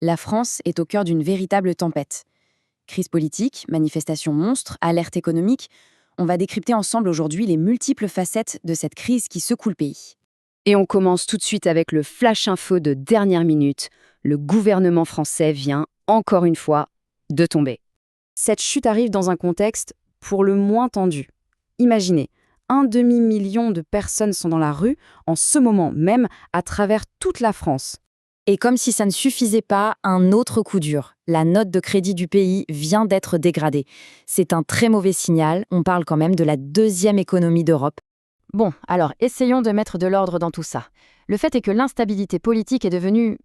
La France est au cœur d'une véritable tempête. Crise politique, manifestations monstres, alerte économique. On va décrypter ensemble aujourd'hui les multiples facettes de cette crise qui secoue le pays. Et on commence tout de suite avec le flash info de dernière minute. Le gouvernement français vient, encore une fois, de tomber. Cette chute arrive dans un contexte pour le moins tendu. Imaginez, 1,5 million de personnes sont dans la rue en ce moment même à travers toute la France. Et comme si ça ne suffisait pas, un autre coup dur. La note de crédit du pays vient d'être dégradée. C'est un très mauvais signal, on parle quand même de la deuxième économie d'Europe. Bon, alors essayons de mettre de l'ordre dans tout ça. Le fait est que l'instabilité politique est devenue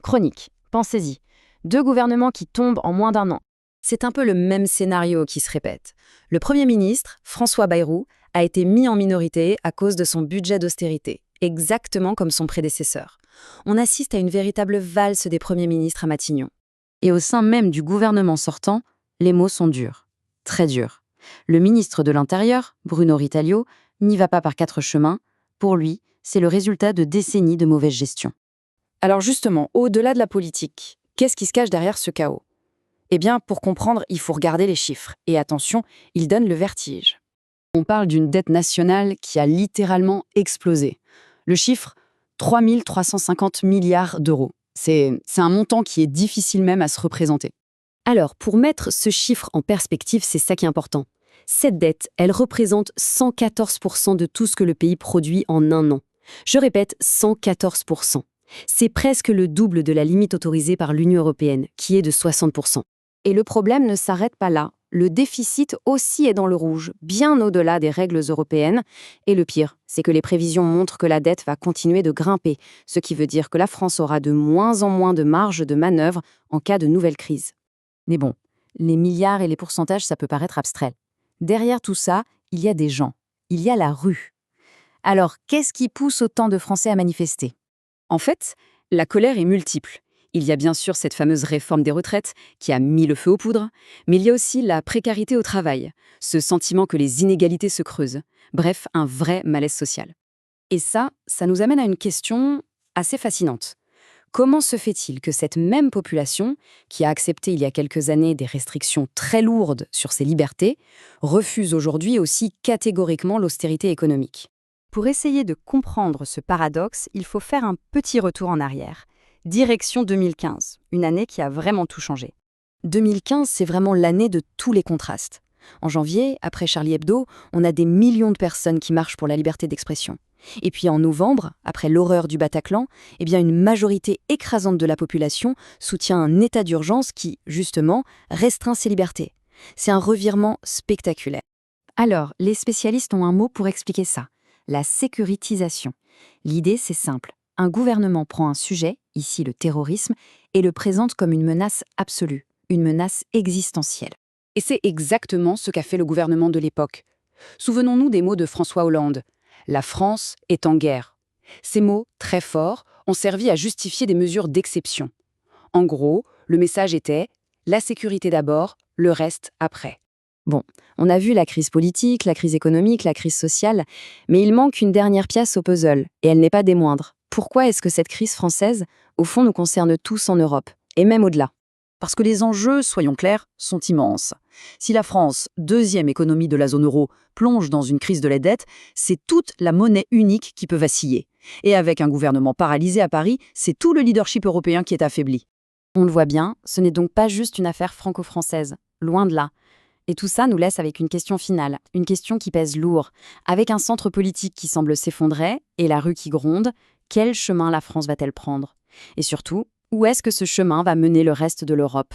chronique. Pensez-y. 2 gouvernements qui tombent en moins d'1 an. C'est un peu le même scénario qui se répète. Le Premier ministre, François Bayrou, a été mis en minorité à cause de son budget d'austérité, exactement comme son prédécesseur. On assiste à une véritable valse des premiers ministres à Matignon. Et au sein même du gouvernement sortant, les mots sont durs, très durs. Le ministre de l'Intérieur, Bruno Ritaglio, n'y va pas par 4 chemins. Pour lui, c'est le résultat de décennies de mauvaise gestion. Alors justement, au-delà de la politique, qu'est-ce qui se cache derrière ce chaos ? Eh bien, pour comprendre, il faut regarder les chiffres. Et attention, ils donnent le vertige. On parle d'une dette nationale qui a littéralement explosé. Le chiffre, 3 350 milliards d'euros. C'est un montant qui est difficile même à se représenter. Alors, pour mettre ce chiffre en perspective, c'est ça qui est important. Cette dette, elle représente 114% de tout ce que le pays produit en un an. Je répète, 114%. C'est presque le double de la limite autorisée par l'Union européenne, qui est de 60%. Et le problème ne s'arrête pas là. Le déficit aussi est dans le rouge, bien au-delà des règles européennes. Et le pire, c'est que les prévisions montrent que la dette va continuer de grimper, ce qui veut dire que la France aura de moins en moins de marge de manœuvre en cas de nouvelle crise. Mais bon, les milliards et les pourcentages, ça peut paraître abstrait. Derrière tout ça, il y a des gens. Il y a la rue. Alors, qu'est-ce qui pousse autant de Français à manifester ? En fait, la colère est multiple. Il y a bien sûr cette fameuse réforme des retraites qui a mis le feu aux poudres, mais il y a aussi la précarité au travail, ce sentiment que les inégalités se creusent. Bref, un vrai malaise social. Et ça nous amène à une question assez fascinante. Comment se fait-il que cette même population, qui a accepté il y a quelques années des restrictions très lourdes sur ses libertés, refuse aujourd'hui aussi catégoriquement l'austérité économique ? Pour essayer de comprendre ce paradoxe, il faut faire un petit retour en arrière. Direction 2015, une année qui a vraiment tout changé. 2015, c'est vraiment l'année de tous les contrastes. En janvier, après Charlie Hebdo, on a des millions de personnes qui marchent pour la liberté d'expression. Et puis en novembre, après l'horreur du Bataclan, eh bien une majorité écrasante de la population soutient un état d'urgence qui, justement, restreint ses libertés. C'est un revirement spectaculaire. Alors, les spécialistes ont un mot pour expliquer ça. La sécuritisation. L'idée, c'est simple. Un gouvernement prend un sujet, ici le terrorisme, et le présente comme une menace absolue, une menace existentielle. Et c'est exactement ce qu'a fait le gouvernement de l'époque. Souvenons-nous des mots de François Hollande. « La France est en guerre ». Ces mots, très forts, ont servi à justifier des mesures d'exception. En gros, le message était « la sécurité d'abord, le reste après ». Bon, on a vu la crise politique, la crise économique, la crise sociale, mais il manque une dernière pièce au puzzle, et elle n'est pas des moindres. Pourquoi est-ce que cette crise française, au fond, nous concerne tous en Europe, et même au-delà ? Parce que les enjeux, soyons clairs, sont immenses. Si la France, deuxième économie de la zone euro, plonge dans une crise de la dette, c'est toute la monnaie unique qui peut vaciller. Et avec un gouvernement paralysé à Paris, c'est tout le leadership européen qui est affaibli. On le voit bien, ce n'est donc pas juste une affaire franco-française, loin de là. Et tout ça nous laisse avec une question finale, une question qui pèse lourd. Avec un centre politique qui semble s'effondrer et la rue qui gronde, quel chemin la France va-t-elle prendre ? Et surtout, où est-ce que ce chemin va mener le reste de l'Europe ?